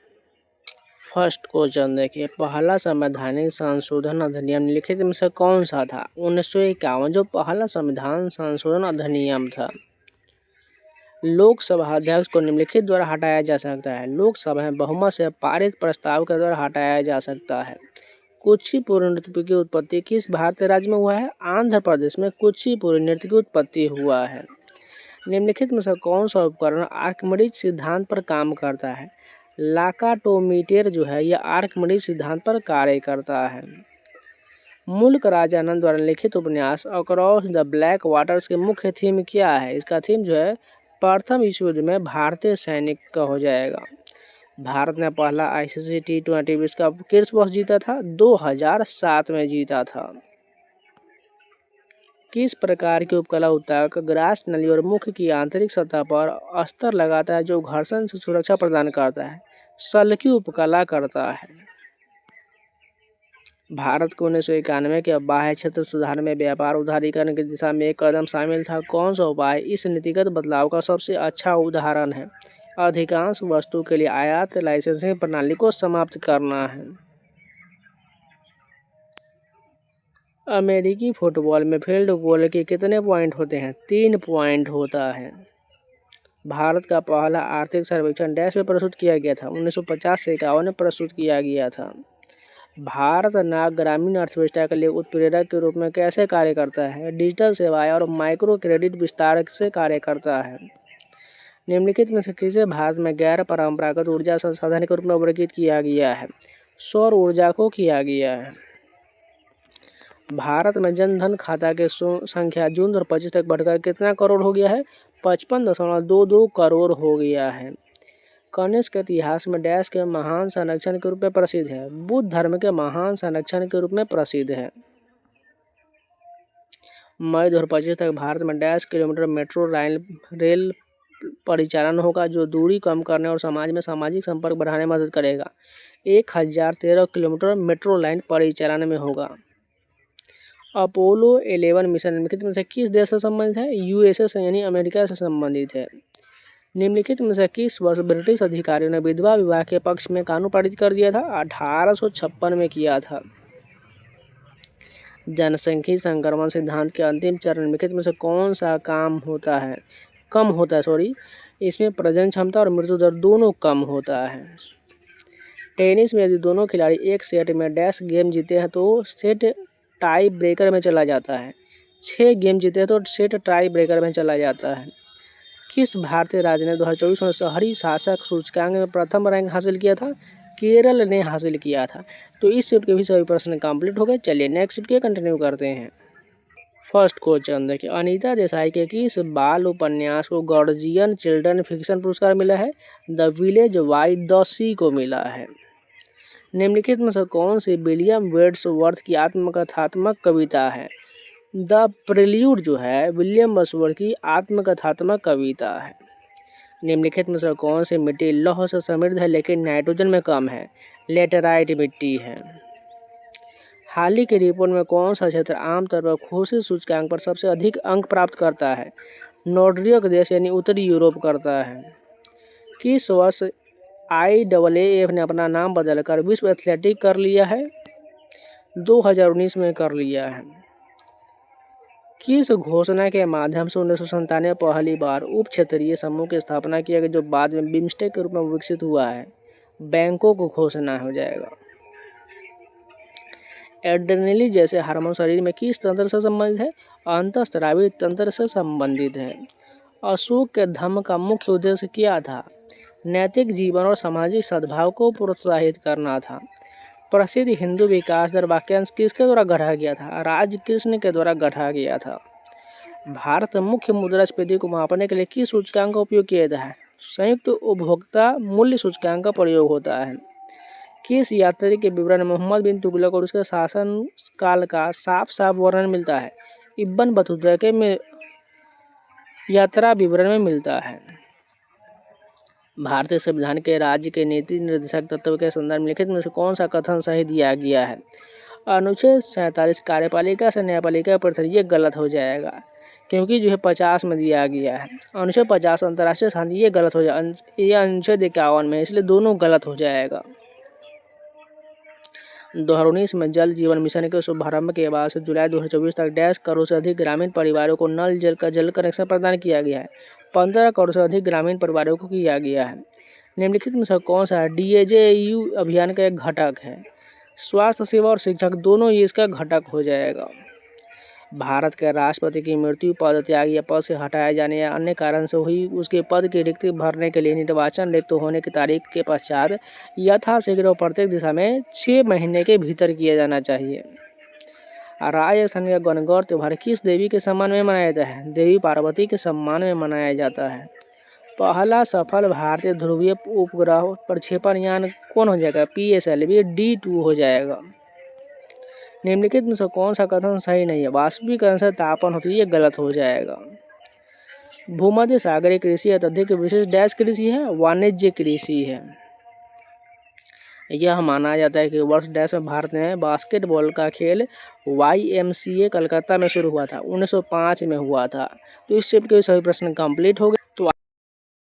फर्स्ट क्वेश्चन देखिए, पहला संवैधानिक संशोधन अधिनियम निम्नलिखित में से कौन सा था? 1951 जो पहला संविधान संशोधन अधिनियम था। लोकसभा अध्यक्ष को निम्नलिखित द्वारा हटाया जा सकता है? लोकसभा में बहुमत से पारित प्रस्ताव के द्वारा हटाया जा सकता है। कुचिपुड़ी नृत्य की उत्पत्ति किस भारतीय राज्य में हुआ है? आंध्र प्रदेश में कुचिपुड़ी नृत्य की उत्पत्ति हुआ है। निम्नलिखित में से कौन सा उपकरण आर्किमिडीज सिद्धांत पर काम करता है? लाकाटोमीटर जो है यह आर्किमिडीज सिद्धांत पर कार्य करता है। मुल्क राजानंद द्वारा लिखित उपन्यास अक्रॉस द ब्लैक वाटर्स के मुख्य थीम क्या है? इसका थीम जो है प्रथम विश्व युद्ध में भारतीय सैनिक का हो जाएगा। भारत ने पहला ICC T20 विश्व कप किस वर्ष जीता था? 2007 में जीता था। किस प्रकार की उपकला ऊतक ग्रास नली और मुख की आंतरिक सतह पर अस्तर लगाता है जो घर्षण से सुरक्षा प्रदान करता है? सल की उपकला करता है। भारत को 1991 के बाह्य क्षेत्र सुधार में व्यापार उदारीकरण की दिशा में एक कदम शामिल था। कौन सा उपाय इस नीतिगत बदलाव का सबसे अच्छा उदाहरण है? अधिकांश वस्तु के लिए आयात लाइसेंसिंग प्रणाली को समाप्त करना है। अमेरिकी फुटबॉल में फील्ड गोल के कितने पॉइंट होते हैं? 3 पॉइंट होता है। भारत का पहला आर्थिक सर्वेक्षण डैश में प्रस्तुत किया गया था? 1950 से 51 में प्रस्तुत किया गया था। भारत नाग ग्रामीण अर्थव्यवस्था के लिए उत्प्रेरक के रूप में कैसे कार्य करता है? डिजिटल सेवाएं और माइक्रो क्रेडिट विस्तार से कार्य करता है। निम्नलिखित में से किसे भारत में गैर परंपरागत ऊर्जा संसाधन के रूप में वर्गीकृत किया गया है? सौर ऊर्जा को किया गया है। भारत में जनधन खाता की संख्या जून 2025 तक बढ़कर कितना करोड़ हो गया है? 55.22 करोड़ हो गया है। कनिष्क इतिहास में डैश के महान संरक्षण के रूप में प्रसिद्ध है? बुद्ध धर्म के महान संरक्षण के रूप में प्रसिद्ध है। मई 2025 तक भारत में डैश किलोमीटर मेट्रो रेल परिचालन होगा जो दूरी कम करने और समाज में सामाजिक संपर्क बढ़ाने में मदद करेगा? 1013 किलोमीटर मेट्रो लाइन परिचालन में होगा। अपोलो 11 मिशन निम्नलिखित में से किस देश से संबंधित है? USA से यानी अमेरिका से संबंधित है। निम्नलिखित में से किस वर्ष ब्रिटिश अधिकारियों ने विधवा विवाह के पक्ष में कानून पारित कर दिया था? 1856 में किया था। जनसांख्यिकी संक्रमण सिद्धांत के अंतिम चरण निम्नलिखित में से कौन सा कम होता है? इसमें प्रजनन क्षमता और मृत्यु दर दोनों कम होता है। टेनिस में यदि दोनों खिलाड़ी एक सेट में डैश गेम जीते हैं तो सेट टाई ब्रेकर में चला जाता है। 6 गेम जीते हैं तो सेट टाई ब्रेकर में चला जाता है। किस भारतीय राज्य ने 2024 में शहरी शासक सूचकांक में प्रथम रैंक हासिल किया था? केरल ने हासिल किया था। तो इस शिफ्ट के भी सभी प्रश्न कंप्लीट हो गए। चलिए नेक्स्ट शिफ्ट के कंटिन्यू करते हैं। फर्स्ट क्वेश्चन देखिए, अनीता देसाई के किस बाल उपन्यास को गॉर्जियन चिल्ड्रन फिक्शन पुरस्कार मिला है? द विलेज बाय द सी को मिला है। निम्नलिखित में से कौन सी विलियम वर्ड्सवर्थ की आत्मकथात्मक कविता है? द प्रिल्यूड जो है विलियम वर्ड्सवर्थ की आत्मकथात्मक कविता है। निम्नलिखित में से कौन सी मिट्टी लौह से समृद्ध है लेकिन नाइट्रोजन में कम है? लेटेराइट मिट्टी है। हाल ही के रिपोर्ट में कौन सा क्षेत्र आमतौर पर खुशी सूचकांक पर सबसे अधिक अंक प्राप्त करता है? नॉर्डिक देश यानी उत्तरी यूरोप करता है। किस वर्ष IAAF ने अपना नाम बदलकर विश्व एथलेटिक कर लिया है, 2019 में कर लिया है। किस घोषणा के माध्यम से 1997 पहली बार उप क्षेत्रीय समूह की स्थापना किया गया, जो बाद में बिम्स्टेक के रूप में विकसित हुआ है? बैंकॉक घोषणा हो जाएगा। एड्रेनलिन जैसे हार्मोन शरीर में किस तंत्र से संबंधित है? अंतःस्रावी तंत्र से संबंधित है। अशोक के धम्म का मुख्य उद्देश्य क्या था? नैतिक जीवन और सामाजिक सद्भाव को प्रोत्साहित करना था। प्रसिद्ध हिंदू विकास दर वाक्यांश किसके द्वारा गढ़ा गया था? राजकृष्ण के द्वारा गढ़ा गया था। भारत मुख्य मुद्रास्फीति को मापने के लिए किस सूचकांक का उपयोग किया जाता है? संयुक्त उपभोक्ता मूल्य सूचकांक का प्रयोग होता है। किस यात्री के विवरण में मोहम्मद बिन तुगलक और उसके शासन काल का साफ साफ वर्णन मिलता है? इब्न बतूता के यात्रा विवरण में मिलता है। भारतीय संविधान के राज्य के नीति निर्देशक तत्व के संदर्भ में लिखित में से कौन सा कथन सही दिया गया है? अनुच्छेद 47 कार्यपालिका से न्यायपालिका पर ये गलत हो जाएगा, क्योंकि जो है 50 में दिया गया है। अनुच्छेद 50 अंतर्राष्ट्रीय शांति, ये गलत हो जाएगा। ये अनुच्छेद 51 में, इसलिए दोनों गलत हो जाएगा। 2019 में जल जीवन मिशन के शुभारंभ के बाद से जुलाई 2024 तक 1.5 करोड़ से अधिक ग्रामीण परिवारों को नल जल का जल कनेक्शन प्रदान किया गया है। 15 करोड़ से अधिक ग्रामीण परिवारों को किया गया है। निम्नलिखित में से कौन सा DAJU अभियान का एक घटक है? स्वास्थ्य सेवा और शिक्षक दोनों ही इसका घटक हो जाएगा। भारत के राष्ट्रपति की मृत्यु, पद त्याग या पद से हटाए जाने या अन्य कारण से हुई उसके पद की रिक्ति भरने के लिए निर्वाचन रिक्त होने की तारीख के पश्चात यथाशीघ्र प्रत्येक दिशा में 6 महीने के भीतर किया जाना चाहिए। राजस्थान का गणगौर त्योहार किस देवी के सम्मान में मनाया जाता है? देवी पार्वती के सम्मान में मनाया जाता है। पहला सफल भारतीय ध्रुवीय उपग्रह प्रक्षेपण यान कौन हो जाएगा? PSLV D2 हो जाएगा। निम्नलिखित में से कौन सा कथन सही नहीं है? वाष्पीकरण से तापन होती है, ये गलत हो जाएगा। भूमध्य सागरीय कृषि अत्यधिक विशिष्ट डैश कृषि है, वाणिज्य कृषि है। यह माना जाता है कि वर्ष डैश में भारत में बास्केटबॉल का खेल YMCA कलकत्ता में शुरू हुआ था, 1905 में हुआ था। तो इससे के सभी प्रश्न कंप्लीट हो गए। तो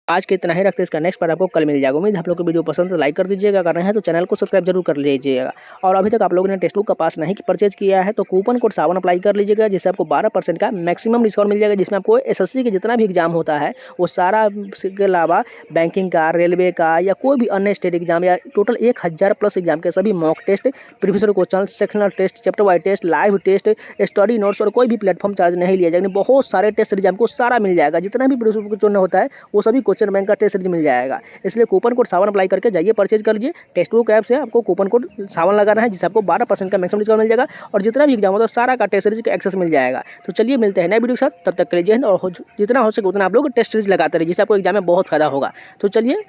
आज के इतना ही रखते हैं, इसका नेक्स्ट पार्ट आपको कल मिल जाएगा। उम्मीद है आप लोग को वीडियो पसंद तो लाइक कर दीजिएगा, अगर नहीं है तो चैनल को सब्सक्राइब जरूर कर लीजिएगा। और अभी तक आप लोगों ने टेक्स्ट बुक का पास नहीं परचेज किया है तो कूपन कोड सावन अप्लाई कर लीजिएगा, जिससे आपको 12% का मैक्सिमम डिस्काउंट मिल जाएगा, जिसमें आपको SSC के जितना भी एग्जाम होता है वो सारा के अलावा बैंकिंग का, रेलवे का या कोई भी अन्य स्टेट एग्जाम या टोटल 1000+ एग्जाम के सभी mock test, previous question, sectional test, chapter wise test, live test, study notes और कोई भी प्लेटफॉर्म चार्ज नहीं लिया जाएगा। बहुत सारे टेस्ट एग्जाम को सारा मिल जाएगा, जितना भी क्वेश्चन होता है वो सभी क्वेश्चन बैंक का टेस्ट मिल जाएगा। इसलिए कूपन कोड सावन अप्लाई करके जाइए, परचेज कर लीजिए। टेक्स्ट बुक ऐप से आपको कूपन कोड सावन लगाना है, जिससे आपको 12% का मैक्सिमम डिस्काउंट मिल जाएगा और जितना भी एग्जाम होता है सारा का टेस्ट सीरीज का एक्सेस मिल जाएगा। तो चलिए मिलते हैं नए वीडियो के साथ, तब तक के लिए जय हिंद। और जितना हो सके उतना आप लोग टेस्ट सीरीज लगाते रहिए, जिससे आपको एग्जाम में बहुत फायदा होगा। तो चलिए।